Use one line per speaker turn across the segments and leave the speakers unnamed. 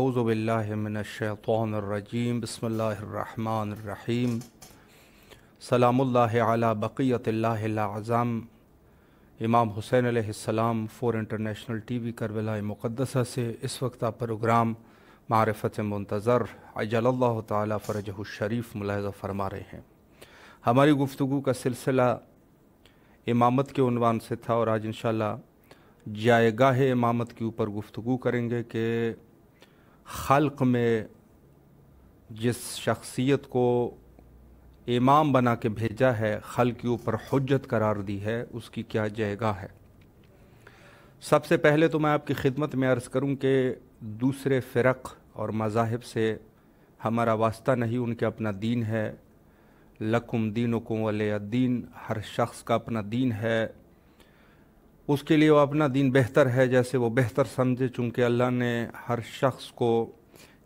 अऊज़ु बिल्लाहि मिनश्शैतानिर्रजीम बिस्मिल्लाहिर्रहमानिर्रहीम सलामुल्लाहि अला बक़ियतिल्लाहिल अज़म। इमाम हुसैन अलैहिस्सलाम 4 इंटरनेशनल टीवी करबला मुक़द्दसा से इस वक्त आप प्रोग्राम मारिफ़त मुंतज़र अजलल्लाहु ताला फ़रजहु शरीफ मुलाहिज़ा फ़रमा रहे हैं। हमारी गुफ्तगू का सिलसिला इमामत के उन्वान से था और आज इंशाअल्लाह जायगाह इमामत के ऊपर गुफ्तगू करेंगे कि खल्क़ में जिस शख्सियत को इमाम बना के भेजा है, खल्क़ के ऊपर हुज्जत करार दी है, उसकी क्या जायगा है। सबसे पहले तो मैं आपकी खिदमत में अर्ज़ करूं कि दूसरे फ़िरक़ और मज़ाहिब से हमारा वास्ता नहीं, उनके अपना दीन है। लकुम दीनुकुम वलिय दीन, हर शख्स का अपना दीन है, उसके लिए वो अपना दीन बेहतर है जैसे वो बेहतर समझे, चूँकि अल्लाह ने हर शख्स को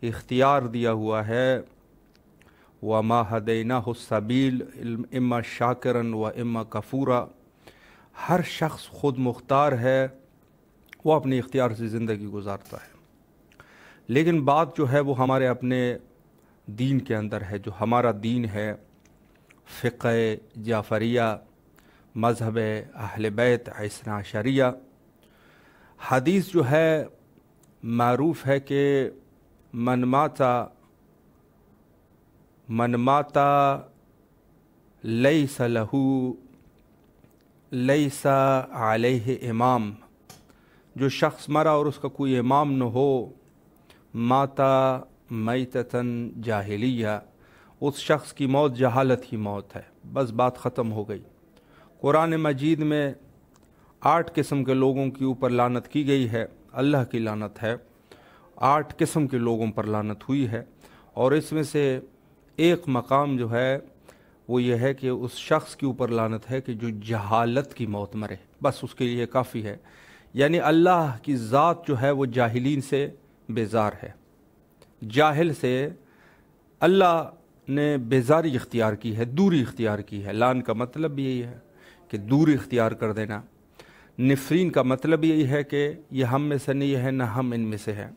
इख्तियार दिया हुआ है। वमा हदैनाहु सबील इम्मा शाकिरन व इम्मा कफूरा। हर शख्स ख़ुद मुख्तार है, वो अपने इख्तियार से ज़िंदगी गुजारता है, लेकिन बात जो है वो हमारे अपने दीन के अंदर है। जो हमारा दीन है फ़िक़्ह जाफ़रिया, मज़हब अहले बैत इस्ना अशरिया। हदीस जो है मारूफ़ है कि मन माता लैसा लहू लैसा अलैहि इमाम। जो शख्स मरा और उसका कोई इमाम न हो, माता मैततन जाहिलिया, उस शख्स की मौत जहालत की मौत है। बस बात ख़त्म हो गई। कुरान मजीद में 8 किस्म के लोगों के ऊपर लानत की गई है, अल्लाह की लानत है। 8 किस्म के लोगों पर लानत हुई है और इसमें से एक मकाम जो है वो ये है कि उस शख्स के ऊपर लानत है कि जो जहालत की मौत मरे, बस उसके लिए काफ़ी है। यानी अल्लाह की ज़ात जो है वो जाहिलीन से बेजार है। जाहिल से अल्लाह ने बेजारी इख्तियार की है, दूरी इख्तियार की है। लान का मतलब भी यही है कि दूरी इख्तियार कर देना। निफ़रीन का मतलब यही है कि ये हम में से नहीं है, ना हम इनमें से है।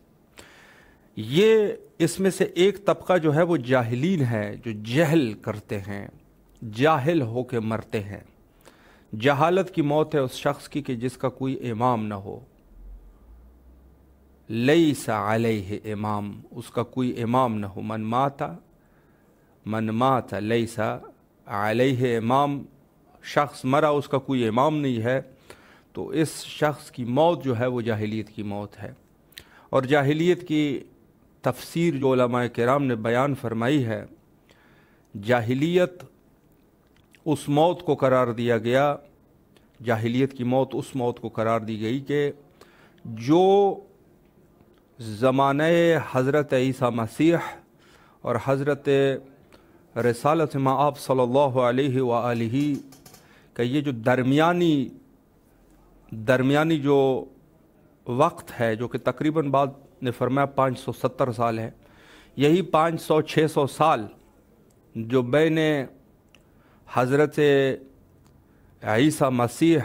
ये इसमें से एक तबका जो है वो जाहिलीन है, जो जहल करते हैं, जाहिल हो के मरते हैं। जहालत की मौत है उस शख्स की कि जिसका कोई इमाम ना हो। लैसा अलैहि इमाम, उसका कोई इमाम ना हो। मन माता लैसा अलैहि इमाम, शख्स मरा उसका कोई इमाम नहीं है, तो इस शख्स की मौत जो है वो जाहिलियत की मौत है। और जाहिलियत की तफसीर जो उलमाए किराम ने बयान फरमाई है, जाहिलियत उस मौत को करार दिया गया, जाहिलियत की मौत उस मौत को करार दी गई कि जो ज़माने हज़रत ईसा मसीह और हज़रत रिसालत मआब सल्लल्लाहु अलैहि व आलिही का ये जो दरमियानी जो वक्त है, जो कि तकरीबन बाद ने फरमाया 570 साल है, यही 500-600 साल जो बैन हज़रत ईसा मसीह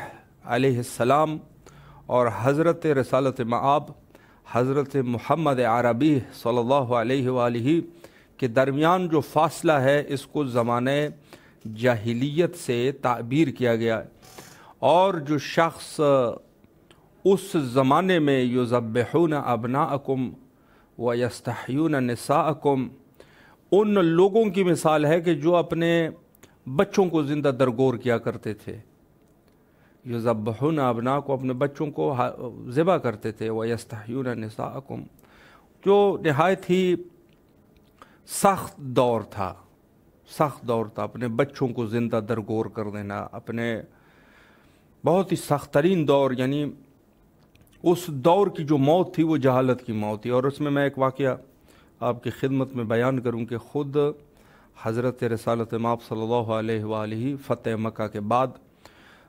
अलैहिस्सलाम और हज़रत रिसालत मआब हज़रत मुहम्मद अरबी सल्लल्लाहु अलैहि व आलिही के दरमियान जो फ़ासला है, इसको ज़माने जाहिलियत से ताबीर किया गया। और जो शख्स उस ज़माने में युज़ब्बिहून अबनाअकुम व यस्तहयून निसाअकुम, उन लोगों की मिसाल है कि जो अपने बच्चों को ज़िंदा दरगोर किया करते थे। युज़ब्बिहून अबना को, अपने बच्चों को ज़िबा करते थे। व यस्तहयून निसाअकुम, जो नहायत ही सख्त दौर था, सख्त दौर था। अपने बच्चों को ज़िंदा दरगोर कर देना, अपने बहुत ही सख्त तरीन दौर, यानी उस दौर की जो मौत थी वो जहालत की मौत थी। और उसमें मैं एक वाक़या आपकी खिदमत में बयान करूं कि ख़ुद हज़रत रिसालत मआब सल्लल्लाहु अलैहि व आलिही फ़तह मक्का के बाद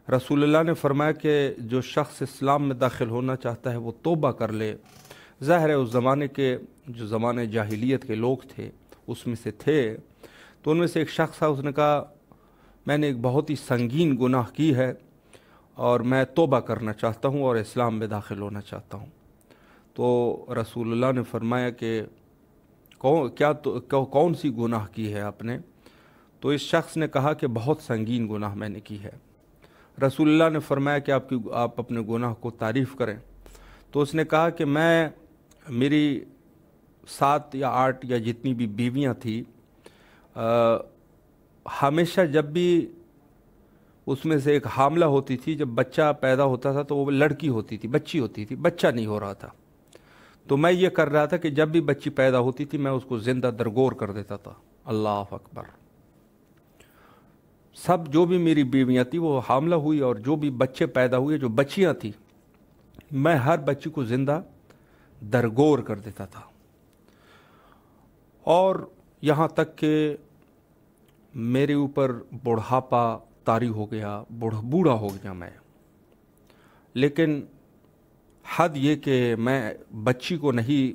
रसूलुल्लाह ने फरमाया कि जो शख्स इस्लाम में दाखिल होना चाहता है वो तौबा कर ले। ज़ाहिर है उस ज़माने के जो ज़माने जाहिलियत के लोग थे उसमें से थे, तो उनमें से एक शख्स था, उसने कहा मैंने एक बहुत ही संगीन गुनाह की है और मैं तौबा करना चाहता हूँ और इस्लाम में दाखिल होना चाहता हूँ। तो रसूलुल्लाह ने फरमाया कि कौन सी गुनाह की है आपने? तो इस शख्स ने कहा कि बहुत संगीन गुनाह मैंने की है। रसूलुल्लाह ने फरमाया कि आप अपने गुनाह को तारीफ़ करें। तो उसने कहा कि मेरी 7 या 8 या जितनी भी बीवियां थी, हमेशा जब भी उसमें से एक हामला होती थी, जब बच्चा पैदा होता था तो वो लड़की होती थी, बच्ची होती थी, बच्चा नहीं हो रहा था। तो मैं ये कर रहा था कि जब भी बच्ची पैदा होती थी मैं उसको जिंदा दरगोर कर देता था। अल्लाह अकबर। सब जो भी मेरी बीवियां थी वो हामला हुई, और जो भी बच्चे पैदा हुए, जो बच्चियां थी, मैं हर बच्ची को जिंदा दरगोर कर देता था। और यहाँ तक कि मेरे ऊपर बुढ़ापा तारी हो गया, बूढ़ा हो गया मैं। लेकिन हद ये कि मैं बच्ची को नहीं,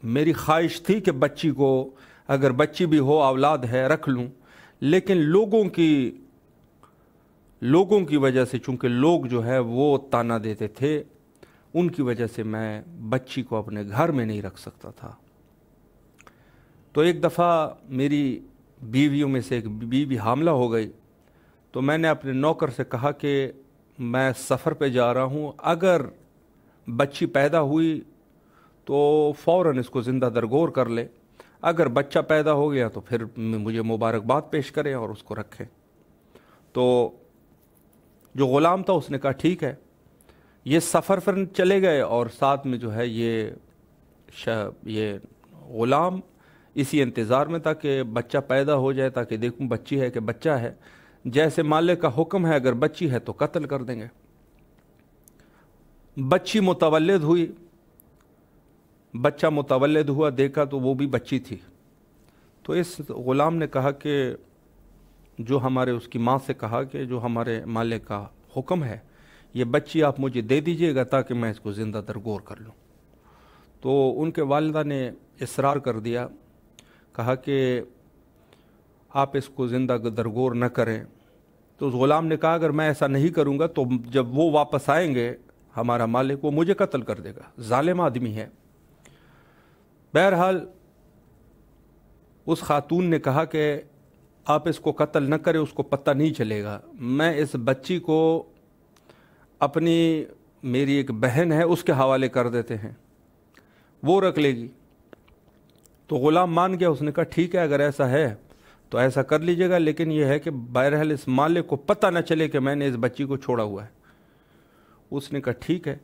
मेरी ख्वाहिश थी कि बच्ची को, अगर बच्ची भी हो, औलाद है, रख लूं। लेकिन लोगों की वजह से, चूंकि लोग जो है वो ताना देते थे, उनकी वजह से मैं बच्ची को अपने घर में नहीं रख सकता था। तो एक दफ़ा मेरी बीवियों में से एक बीवी हामला हो गई। तो मैंने अपने नौकर से कहा कि मैं सफ़र पे जा रहा हूँ, अगर बच्ची पैदा हुई तो फ़ौरन इसको ज़िंदा दरगोर कर ले, अगर बच्चा पैदा हो गया तो फिर मुझे मुबारकबाद पेश करें और उसको रखें। तो जो ग़ुलाम था उसने कहा ठीक है। ये सफ़र पर चले गए, और साथ में जो है ये ग़ुलाम इसी इंतज़ार में था कि बच्चा पैदा हो जाए, ताकि देखूं बच्ची है कि बच्चा है। जैसे मालिक का हुक्म है, अगर बच्ची है तो कत्ल कर देंगे। बच्ची मुतवल्लिद हुई, बच्चा मुतवल्लिद हुआ, देखा तो वो भी बच्ची थी। तो इस ग़ुलाम ने कहा कि जो हमारे उसकी माँ से कहा कि जो हमारे मालिक का हुक्म है, ये बच्ची आप मुझे दे दीजिएगा ताकि मैं इसको ज़िंदा दरगोर कर लूँ। तो उनके वालिदा ने इसरार कर दिया, कहा कि आप इसको ज़िंदा दरगोर न करें। तो उस ग़ुलाम ने कहा अगर मैं ऐसा नहीं करूँगा तो जब वो वापस आएंगे, हमारा मालिक, वो मुझे कत्ल कर देगा, ज़ालिम आदमी है। बहरहाल उस खातून ने कहा कि आप इसको कत्ल न करें, उसको पता नहीं चलेगा, मैं इस बच्ची को अपनी, मेरी एक बहन है उसके हवाले कर देते हैं, वो रख लेगी। तो ग़ुलाम मान गया। उसने कहा ठीक है, अगर ऐसा है तो ऐसा कर लीजिएगा, लेकिन यह है कि बहरहाल इस मालिक को पता न चले कि मैंने इस बच्ची को छोड़ा हुआ है। उसने कहा ठीक है।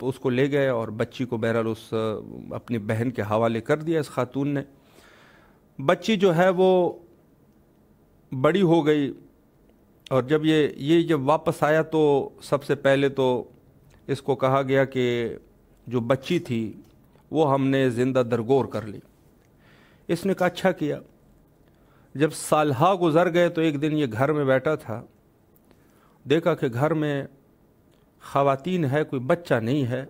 उसको ले गए और बच्ची को बहरहाल उस अपनी बहन के हवाले कर दिया इस खातून ने। बच्ची जो है वो बड़ी हो गई, और जब ये जब वापस आया तो सबसे पहले तो इसको कहा गया कि जो बच्ची थी वो हमने ज़िंदा दरगोर कर ली। इसने कहा अच्छा किया। जब सालहा गुज़र गए तो एक दिन ये घर में बैठा था, देखा कि घर में ख़वातीन है, कोई बच्चा नहीं है।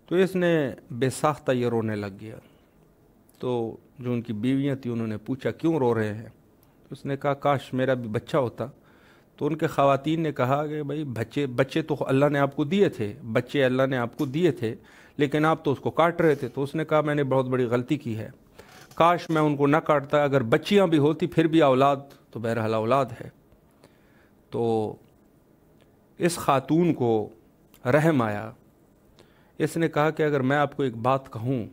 तो इसने बेसाख्ता ये रोने लग गया। तो जो उनकी बीवियाँ थी उन्होंने पूछा क्यों रो रहे हैं? तो उसने कहा काश मेरा भी बच्चा होता। तो उनके ख़वातीन ने कहा कि भाई बच्चे तो अल्लाह ने आपको दिए थे, बच्चे अल्लाह ने आपको दिए थे, लेकिन आप तो उसको काट रहे थे। तो उसने कहा मैंने बहुत बड़ी गलती की है, काश मैं उनको न काटता, अगर बच्चियां भी होती फिर भी औलाद तो बहरहाल औलाद है। तो इस खातून को रहम आया। इसने कहा कि अगर मैं आपको एक बात कहूँ,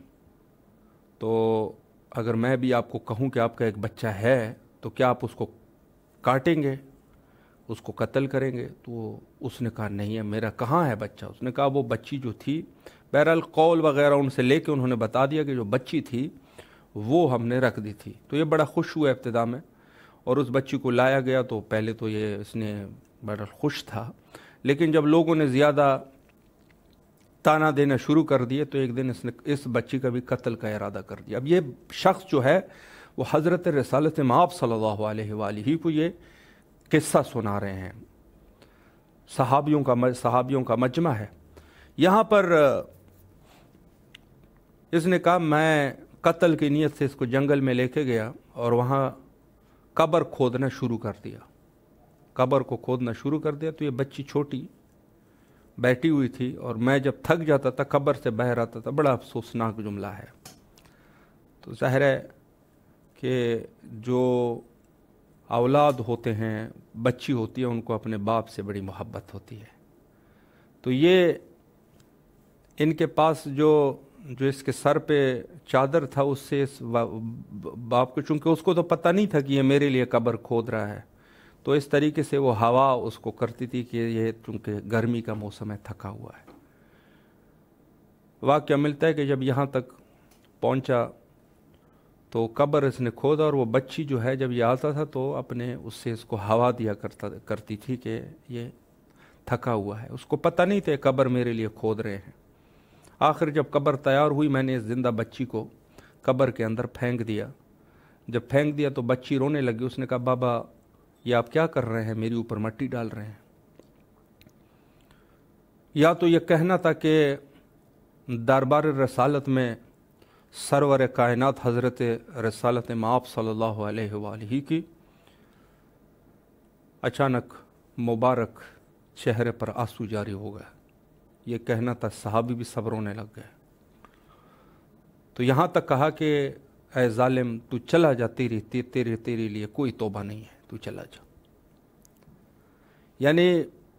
तो अगर मैं भी आपको कहूँ कि आपका एक बच्चा है तो क्या आप उसको काटेंगे, उसको कत्ल करेंगे? तो उसने कहा नहीं है, मेरा कहाँ है बच्चा। उसने कहा वो बच्ची जो थी, बहरहाल कौल वगैरह उनसे लेके उन्होंने बता दिया कि जो बच्ची थी वो हमने रख दी थी। तो ये बड़ा खुश हुआ इब्तिदा में, और उस बच्ची को लाया गया। तो पहले तो ये इसने बड़ा खुश था, लेकिन जब लोगों ने ज़्यादा ताना देना शुरू कर दिए तो एक दिन इसने इस बच्ची का भी कत्ल का इरादा कर दिया। अब ये शख्स जो है वो हज़रत रसालत माब सल्लल्लाहु अलैहि वआलिहि को ये किस्सा सुना रहे हैं। सहाबियों का मजमा है। यहाँ पर इसने कहा मैं कत्ल की नीयत से इसको जंगल में लेके गया और वहाँ कब्र खोदना शुरू कर दिया। कब्र को खोदना शुरू कर दिया तो ये बच्ची छोटी, बैठी हुई थी और मैं जब थक जाता था कब्र से बाहर आता था। बड़ा अफसोसनाक जुमला है। तो ज़ाहिर है कि जो औलाद होते हैं, बच्ची होती है, उनको अपने बाप से बड़ी मोहब्बत होती है। तो ये इनके पास जो इसके सर पे चादर था, उससे इस बाप को, चूँकि उसको तो पता नहीं था कि ये मेरे लिए कब्र खोद रहा है, तो इस तरीके से वो हवा उसको करती थी कि ये चूँकि गर्मी का मौसम है, थका हुआ है। वाक़या मिलता है कि जब यहाँ तक पहुँचा तो कब्र इसने खोदा और वो बच्ची जो है जब ये आता था तो अपने उससे इसको हवा दिया करती थी कि ये थका हुआ है। उसको पता नहीं था कब्र मेरे लिए खोद रहे हैं। आखिर जब कब्र तैयार हुई, मैंने इस जिंदा बच्ची को कब्र के अंदर फेंक दिया। जब फेंक दिया तो बच्ची रोने लगी। उसने कहा, बाबा ये आप क्या कर रहे हैं, मेरे ऊपर मट्टी डाल रहे हैं। या तो ये कहना था कि दरबार रसालत में सरवर कायनात हज़रत रसालत माप सल्लल्लाहु अलैहि वआलिही की अचानक मुबारक चेहरे पर आंसू जारी हो गया। ये कहना था, सहाबी भी सब रोने लग गए। तो यहाँ तक कहा कि ऐ जालिम, तू चला जा, तेरे लिए कोई तौबा नहीं है, तू चला जा। यानी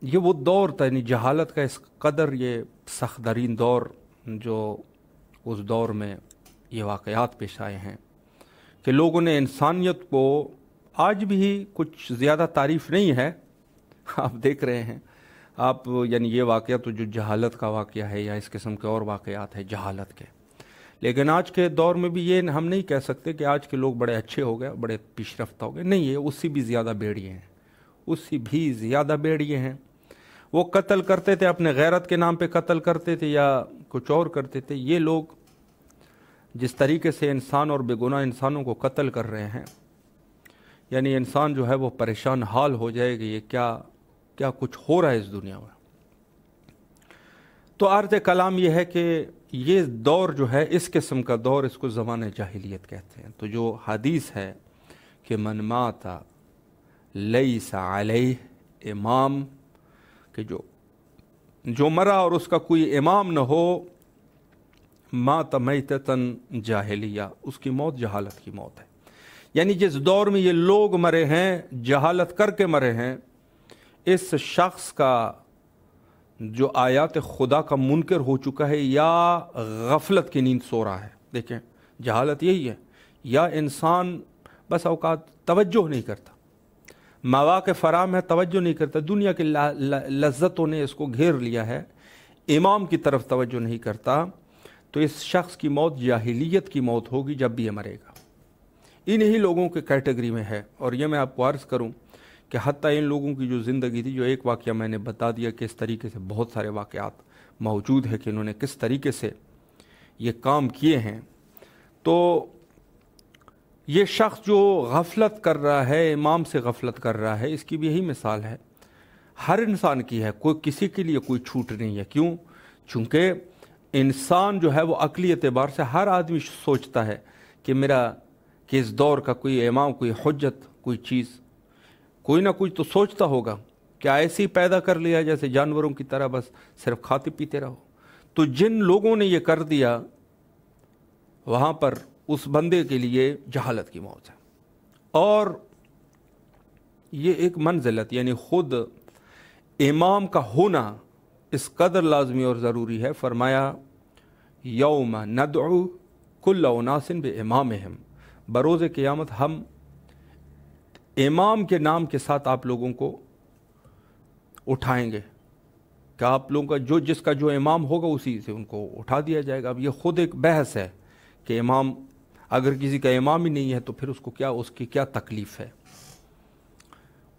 ये वो दौर था, यानी जहालत का इस कदर ये सख्तरीन दौर, जो उस दौर में ये वाक़यात पेश आए हैं कि लोगों ने इंसानियत को, आज भी कुछ ज़्यादा तारीफ़ नहीं है, आप देख रहे हैं आप, यानी ये वाक़या तो जो जहालत का वाक़या है या इस किस्म के और वाक़यात है जहालत के, लेकिन आज के दौर में भी ये हम नहीं कह सकते कि आज के लोग बड़े अच्छे हो गए, बड़े पेशरफ्ता हो गए। नहीं, ये उससे भी ज़्यादा बेड़िए हैं, उससे भी ज़्यादा बेड़िए हैं। वो कत्ल करते थे, अपने गैरत के नाम पे कत्ल करते थे या कुछ और करते थे। ये लोग जिस तरीके से इंसान और बेगुनाह इंसानों को कत्ल कर रहे हैं, यानी इंसान जो है वो परेशान हाल हो जाएगा, ये क्या कुछ हो रहा है इस दुनिया में। तो अर्ज़ कलाम ये है कि ये दौर जो है, इस किस्म का दौर, इसको ज़माने जाहिलियत कहते हैं। तो जो हदीस है कि मन माता लैसा अलैह इमाम, कि जो मरा और उसका कोई इमाम न हो, मात मैततन जाहिलिया, उसकी मौत जहालत की मौत है। यानी जिस दौर में ये लोग मरे हैं, जहालत करके मरे हैं, इस शख्स का जो आयात खुदा का मुनकर हो चुका है या गफलत की नींद सो रहा है। देखें, जहालत यही है, या इंसान बस औकात तवज्जो नहीं करता, मवाक़े फराम है, तवज्जो नहीं करता, दुनिया की लज्जतों ने इसको घेर लिया है, इमाम की तरफ तवज्जो नहीं करता, तो इस शख्स की मौत जाहिलियत की मौत होगी जब भी ये मरेगा। इन्हीं लोगों के कैटेगरी में है। और ये मैं आपको अर्ज़ करूं कि हत्ता इन लोगों की जो ज़िंदगी थी, जो एक वाक़या मैंने बता दिया कि इस तरीके से बहुत सारे वाक़यात मौजूद है कि इन्होंने किस तरीके से ये काम किए हैं। तो ये शख्स जो गफलत कर रहा है, इमाम से गफलत कर रहा है, इसकी भी यही मिसाल है, हर इंसान की है, कोई किसी के लिए कोई छूट नहीं है। क्यों? चूँकि इंसान जो है वो अक़ली एतबार से हर आदमी सोचता है कि इस दौर का कोई इमाम, कोई हुज्जत, कोई चीज़, कोई ना कोई तो सोचता होगा। क्या ऐसे ही पैदा कर लिया जैसे जानवरों की तरह, बस सिर्फ खाते पीते रहो? तो जिन लोगों ने ये कर दिया, वहाँ पर उस बंदे के लिए जहालत की मौत है। और ये एक मंजिलत, यानी ख़ुद इमाम का होना इस कदर लाजमी और ज़रूरी है। फरमाया, यौम नदउ कुल्ल उनासिन बिइमामिहिम, बरोज़ क़यामत हम इमाम के नाम के साथ आप लोगों को उठाएंगे। क्या आप लोगों का जिसका जो इमाम होगा उसी से उनको उठा दिया जाएगा। अब ये ख़ुद एक बहस है कि इमाम, अगर किसी का इमाम ही नहीं है तो फिर उसकी क्या तकलीफ़ है?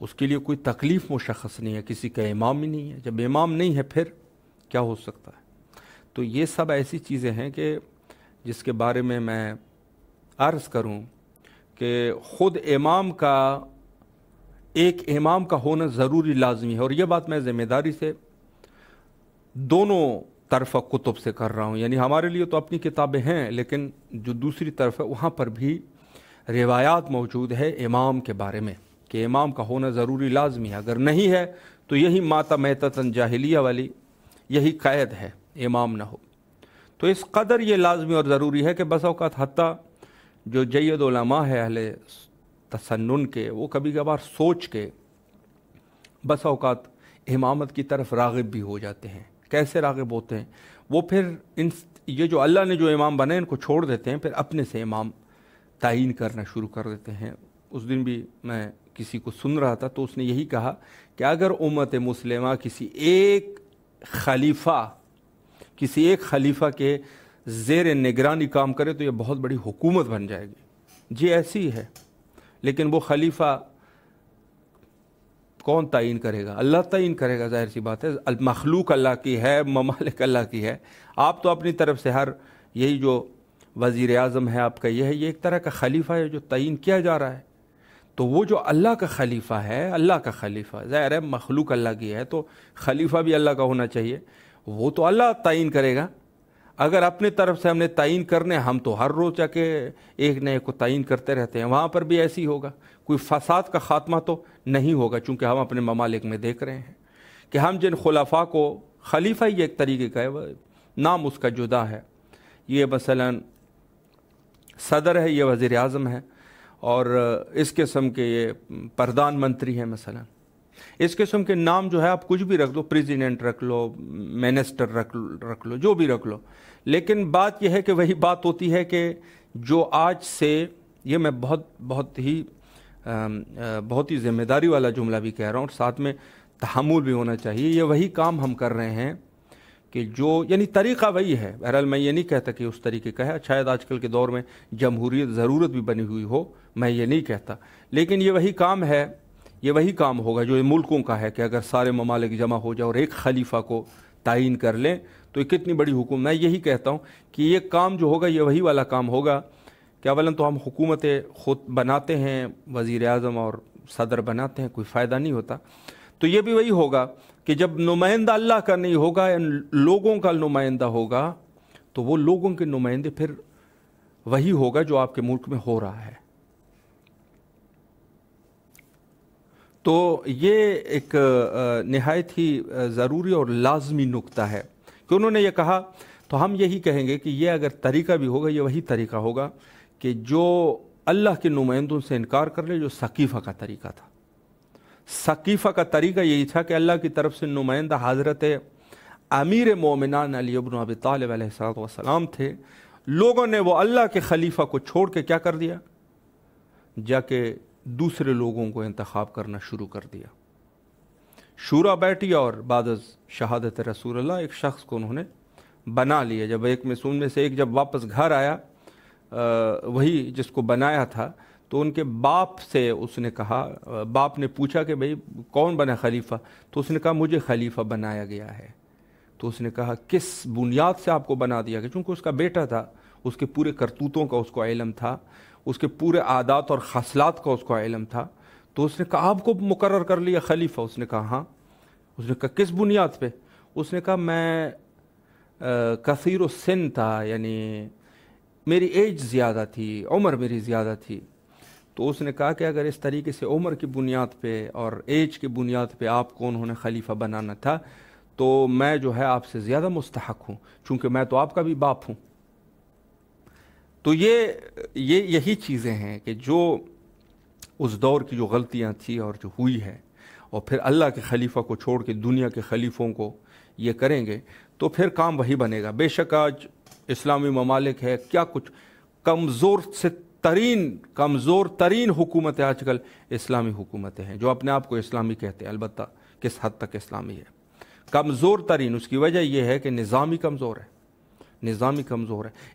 उसके लिए कोई तकलीफ़ मुशख़्ख़स नहीं है, किसी का इमाम ही नहीं है। जब इमाम नहीं है फिर क्या हो सकता है? तो ये सब ऐसी चीज़ें हैं कि जिसके बारे में मैं अर्ज़ करूं कि ख़ुद एक इमाम का होना ज़रूरी लाजमी है। और यह बात मैं ज़िम्मेदारी से दोनों तरफ़ा कुतुब से कर रहा हूँ। यानी हमारे लिए तो अपनी किताबें हैं, लेकिन जो दूसरी तरफ है वहाँ पर भी रिवायात मौजूद है इमाम के बारे में कि इमाम का होना ज़रूरी लाजमी है। अगर नहीं है तो यही माता मैततन जाहिलिया वाली یہی قید ہے امام نہ ہو۔ تو اس قدر یہ لازمی اور ضروری ہے کہ بس اوقات حتیٰ جو جید علماء ہے اہل تسنن کے، وہ کبھی کبھار سوچ کے بس اوقات امامت کی طرف راغب بھی ہو جاتے ہیں۔ کیسے راغب ہوتے ہیں؟ وہ پھر یہ جو اللہ نے جو امام بنائے ان کو چھوڑ دیتے ہیں، پھر اپنے سے امام تعین کرنا شروع کر دیتے ہیں۔ اس دن بھی میں کسی کو سن رہا تھا تو اس نے یہی کہا کہ اگر امت مسلمہ کسی ایک خلیفہ کے زیر نگرانی کام کرے تو یہ بہت بڑی حکومت بن جائے گی۔ جی ایسی ہے، لیکن وہ خلیفہ کون تعین کرے گا؟ اللہ تعین کرے گا، ظاہر سی بات ہے۔ المخلوق اللہ کی ہے، ممالک اللہ کی ہے۔ آپ تو اپنی طرف سے یہی جو وزیر اعظم ہے آپ کا، یہ ایک طرح کا خلیفہ ہے جو تعین کیا جا رہا ہے۔ تو وہ جو اللہ کا خلیفہ ہے، اللہ کا خلیفہ ظاہر ہے مخلوق اللہ کی ہے، تو خلیفہ بھی اللہ کا ہونا چاہیے۔ وہ تو اللہ تعین کرے گا۔ اگر اپنے طرف سے ہم نے تعین کرنے، ہم تو ہر روز جا کے ایک نئے کو تعین کرتے رہتے ہیں، وہاں پر بھی ایسی ہوگا۔ کوئی فساد کا خاتمہ تو نہیں ہوگا، چونکہ ہم اپنے ممالک میں دیکھ رہے ہیں کہ ہم جن خلفاء کو، خلیفہ ہی ایک طریقے کا ہے، نام اس کا جدا ہے، یہ مثلا صدر ہے، یہ وزیر اعظم ہے، اور اس قسم کے یہ پردھان منتری ہیں مثلا۔ اس قسم کے نام جو ہے آپ کچھ بھی رکھ دو، پریزیڈنٹ رکھ لو، منسٹر رکھ لو، جو بھی رکھ لو، لیکن بات یہ ہے کہ وہی بات ہوتی ہے کہ جو آج سے، یہ میں بہت ہی ذمہ داری والا جملہ بھی کہہ رہا ہوں، اور ساتھ میں تحمل بھی ہونا چاہیے، یہ وہی کام ہم کر رہے ہیں کہ جو یعنی طریقہ وہی ہے۔ بہرحال میں یہ نہیں کہتا کہ اس طریقے کا ہے، شاید آج کل کے دور میں جمہوریت ضرورت بھی بنی ہوئی ہو، میں یہ نہیں کہتا، لیکن یہ وہی کام ہے، یہ وہی کام ہوگا جو ملکوں کا ہے کہ اگر سارے ممالک جمع ہو جائے اور ایک خلیفہ کو تعین کر لیں تو یہ کتنی بڑی حکومت۔ میں یہی کہتا ہوں کہ یہ کام جو ہوگا یہ وہی والا کام ہوگا کہ اولاً تو ہم حکومتیں خود بناتے ہیں، وزیر اعظم اور صدر بناتے ہیں، کوئی فائدہ نہیں ہوتا۔ تو یہ بھی وہی ہوگا کہ جب نمائندہ اللہ کا نہیں ہوگا، لوگوں کا نمائندہ ہوگا، تو وہ لوگوں کے نمائندے پھر وہی ہوگا جو آپ کے ملک میں ہو رہا ہے۔ تو یہ ایک نہایت ہی ضروری اور لازمی نکتہ ہے کہ انہوں نے یہ کہا، تو ہم یہی کہیں گے کہ یہ اگر طریقہ بھی ہوگا، یہ وہی طریقہ ہوگا کہ جو اللہ کے نمائندوں سے انکار کر لے، جو سقیفہ کا طریقہ تھا۔ سقیفہ کا طریقہ یہی تھا کہ اللہ کی طرف سے نمائندہ حضرت امیر مومنان علی ابن ابی طالب علیہ السلام تھے۔ لوگوں نے وہ اللہ کے خلیفہ کو چھوڑ کے کیا کر دیا؟ جا کے دوسرے لوگوں کو انتخاب کرنا شروع کر دیا۔ شورا بیٹھی اور بعد از شہادت رسول اللہ ایک شخص کو انہوں نے بنا لیا۔ جب ایک میں سے ایک جب واپس گھر آیا، وہی جس کو بنایا تھا، تو ان کے باپ سے اس نے کہا، باپ نے پوچھا کہ بھئی کون بنا خلیفہ؟ تو اس نے کہا مجھے خلیفہ بنایا گیا ہے۔ تو اس نے کہا کس بنیاد سے آپ کو بنا دیا گیا؟ چونکہ اس کا بیٹا تھا، اس کے پورے کرتوتوں کا اس کو علم تھا، اس کے پورے عادات اور خصلات کا اس کو علم تھا، تو اس نے کہا آپ کو مقرر کر لیا خلیفہ؟ اس نے کہا ہاں۔ اس نے کہا کس بنیاد پہ؟ اس نے کہا میں کثیر السن تھا، یعنی میری ایج زیادہ تھی، عمر میری زیادہ تھی۔ تو اس نے کہا کہ اگر اس طریقے سے عمر کی بنیاد پہ اور ایج کی بنیاد پہ آپ کو انہوں نے خلیفہ بنانا تھا تو میں جو ہے آپ سے زیادہ مستحق ہوں، چونکہ میں تو آپ کا بھی باپ ہوں۔ تو یہی چیزیں ہیں کہ جو اس دور کی جو غلطیاں تھیں اور جو ہوئی ہے، اور پھر اللہ کے خلیفہ کو چھوڑ کے دنیا کے خلیفوں کو یہ کریں گے تو پھر کام وہی بنے گا۔ بے شک آج اسلامی ممالک ہے، کیا کچھ کمزور ترین حکومتیں آج کل اسلامی حکومتیں ہیں، جو اپنے آپ کو اسلامی کہتے ہیں، البتہ کس حد تک اسلامی ہے۔ کمزور ترین، اس کی وجہ یہ ہے کہ نظامی کمزور ہے۔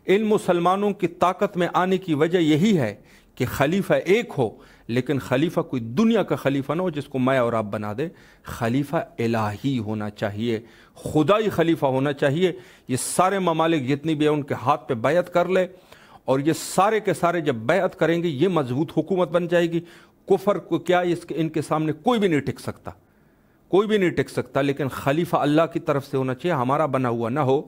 ان مسلمانوں کی طاقت میں آنے کی وجہ یہی ہے کہ خلیفہ ایک ہو، لیکن خلیفہ کوئی دنیا کا خلیفہ نہ ہو جس کو میں اور آپ بنا دے۔ خلیفہ الہی ہونا چاہیے، خدائی خلیفہ ہونا چاہیے۔ یہ سارے ممالک جتنی بھی ہیں ان کے ہاتھ پہ بیعت کر لے، اور یہ سارے کے سارے جب بیعت کریں گے یہ مضبوط حکومت بن جائے گی۔ کفر کو کیا ان کے سامنے کوئی بھی نہیں ٹک سکتا، لیکن خلیفہ اللہ کی طرف سے ہونا چاہیے، ہمارا بنا ہوا نہ ہو۔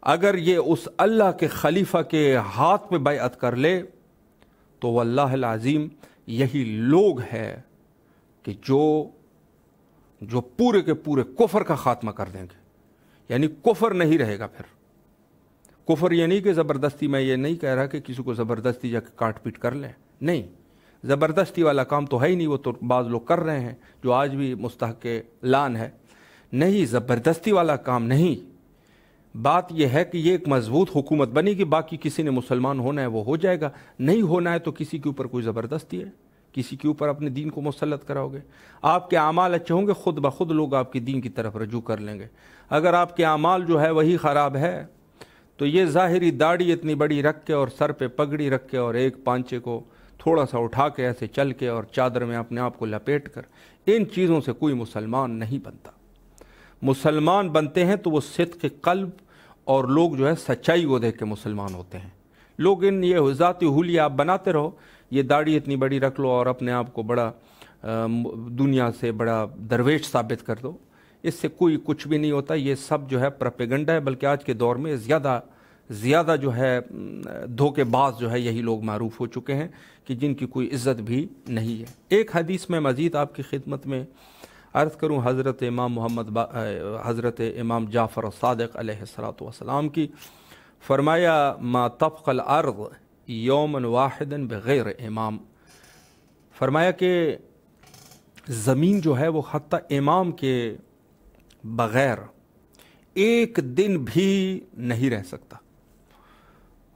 اگر یہ اس اللہ کے خلیفہ کے ہاتھ پہ بیعت کر لے تو واللہ العظیم یہی لوگ ہے کہ جو پورے کے پورے کفر کا خاتمہ کر دیں گے۔ یعنی کفر نہیں رہے گا. پھر کفر یہ نہیں کہ زبردستی، میں یہ نہیں کہہ رہا کہ کسی کو زبردستی جا کے کاٹ پیٹ کر لیں، نہیں، زبردستی والا کام تو ہے ہی نہیں، وہ تو بعض لوگ کر رہے ہیں جو آج بھی مستحق لعن ہے. نہیں، زبردستی والا کام نہیں. بات یہ ہے کہ یہ ایک مضبوط حکومت بنے گی، باقی کسی نے مسلمان ہونا ہے وہ ہو جائے گا، نہیں ہونا ہے تو کسی کے اوپر کوئی زبردستی ہے، کسی کے اوپر اپنے دین کو مسلط کراؤ گے. آپ کے اعمال اچھے ہوں گے، خود بخود لوگ آپ کے دین کی طرف رجوع کر لیں گے. اگر آپ کے اعمال جو ہے وہی خراب ہے تو یہ ظاہری داڑھی اتنی بڑی رکھ کے اور سر پہ پگڑی رکھ کے اور ایک پانچے کو تھوڑا سا اٹھا کے ایسے چل کے اور چادر میں اپنے آپ کو لپیٹ کر، ان چیزوں سے کوئی مسلمان نہیں بنتا. مسلمان بنتے ہیں تو وہ صدق قلب اور لوگ جو ہے سچائی کو دیکھ کے مسلمان ہوتے ہیں. لوگ ان یہ ذاتی حلیہ آپ بناتے رہو، یہ داڑھی اتنی بڑی رکھ لو اور اپنے آپ کو بڑا دنیا سے بڑا درویش ثابت کر دو، اس سے کوئی کچھ بھی نہیں ہوتا. یہ سب جو ہے پروپیگنڈا ہے، بلکہ آج کے دور میں زیادہ جو ہے دھوکے باز جو ہے یہی لوگ معروف ہو چکے ہیں کہ جن کی کوئی عزت بھی نہیں ہے. ایک حدیث میں مزید آپ کی خدمت میں عرض کروں، حضرت امام جعفر الصادق علیہ الصلوۃ والسلام کی، فرمایا ما تبقى الارض یوما واحدا بغیر امام. فرمایا کہ زمین جو ہے وہ حتی امام کے بغیر ایک دن بھی نہیں رہ سکتا.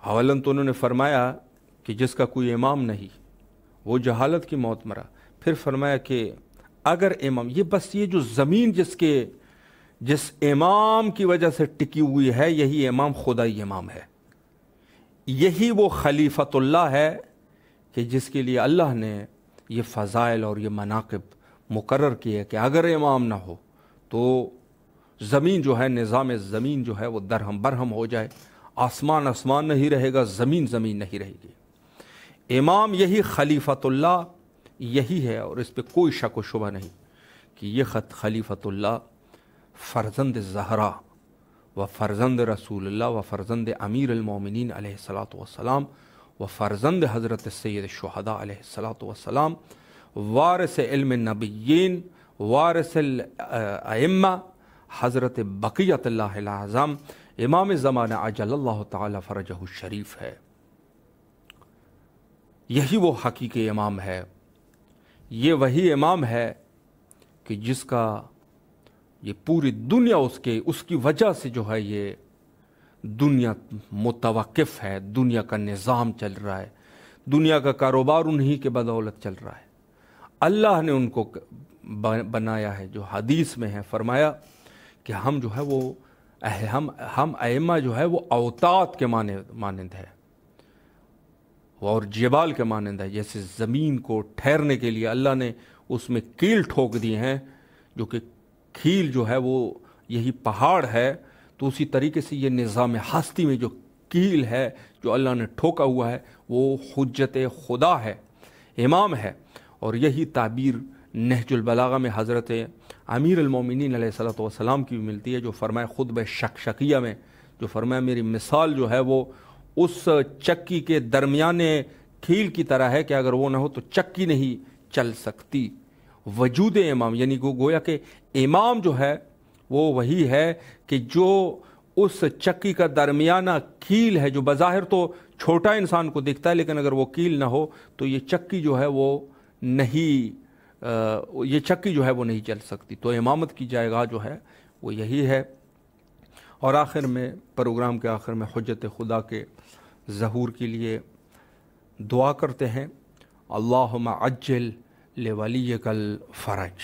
اولاً تو انہوں نے فرمایا کہ جس کا کوئی امام نہیں وہ جہالت کی موت مرا. پھر فرمایا کہ اگر امام، یہ جو زمین جس امام کی وجہ سے ٹکی ہوئی ہے، یہی امام خدائی امام ہے، یہی وہ خلیفۃ اللہ ہے کہ جس کے لیے اللہ نے یہ فضائل اور یہ مناقب مقرر کیے کہ اگر امام نہ ہو تو زمین جو ہے، نظام زمین جو ہے وہ درہم برہم ہو جائے، آسمان نہیں رہے گا، زمین نہیں رہے گی. امام یہی خلیفۃ اللہ یہی ہے، اور اس پہ کوئی شک و شبہ نہیں کہ یہ خلیفۃ اللہ فرزند زہرا و فرزند رسول اللہ و فرزند امیر المومنین علیہ الصلوۃ والسلام و فرزند حضرت سید الشہداء علیہ الصلوۃ والسلام، وارث علم النبیین، وارث الائمہ، حضرت بقیت اللہ الاعظم، امام زمانہ عجل اللہ تعالی فرجہ الشریف ہے. یہی وہ حقیقی امام ہے. یہ وہی امام ہے کہ جس کا یہ پوری دنیا اس کی وجہ سے جو ہے یہ دنیا متوقف ہے، دنیا کا نظام چل رہا ہے، دنیا کا کاروبار انہی کے بدولت چل رہا ہے. اللہ نے ان کو بنایا ہے. جو حدیث میں ہے فرمایا کہ ہم جو ہے وہ ہم ائمہ جو ہے وہ اوتاد کے مانند ہے اور جبال کے مانند ہے. جیسے زمین کو ٹھہرنے کے لیے اللہ نے اس میں کیل ٹھوک دیے ہیں، جو کہ کیل جو ہے وہ یہی پہاڑ ہے، تو اسی طریقے سے یہ نظام ہستی میں جو کیل ہے جو اللہ نے ٹھوکا ہوا ہے وہ حجت خدا ہے، امام ہے. اور یہی تعبیر نہج البلاغہ میں حضرت امیر المومنین علیہ الصلوۃ والسلام کی بھی ملتی ہے، جو فرمایا خطبہ شکشکیہ میں، جو فرمایا میری مثال جو ہے وہ اس چکی کے درمیانے کھیل کی طرح ہے کہ اگر وہ نہ ہو تو چکی نہیں چل سکتی. وجود امام یعنی گویا کہ امام جو ہے وہ وہی ہے کہ جو اس چکی کا درمیانہ کیل ہے، جو بظاہر تو چھوٹا انسان کو دکھتا ہے، لیکن اگر وہ کیل نہ ہو تو یہ چکی جو ہے وہ نہیں چل سکتی. تو امامت کی جائے گاہ جو ہے وہ یہی ہے. اور آخر میں، پروگرام کے آخر میں حجت خدا کے ظہور کے لیے دعا کرتے ہیں، اللہم عجل لولیک الفرج.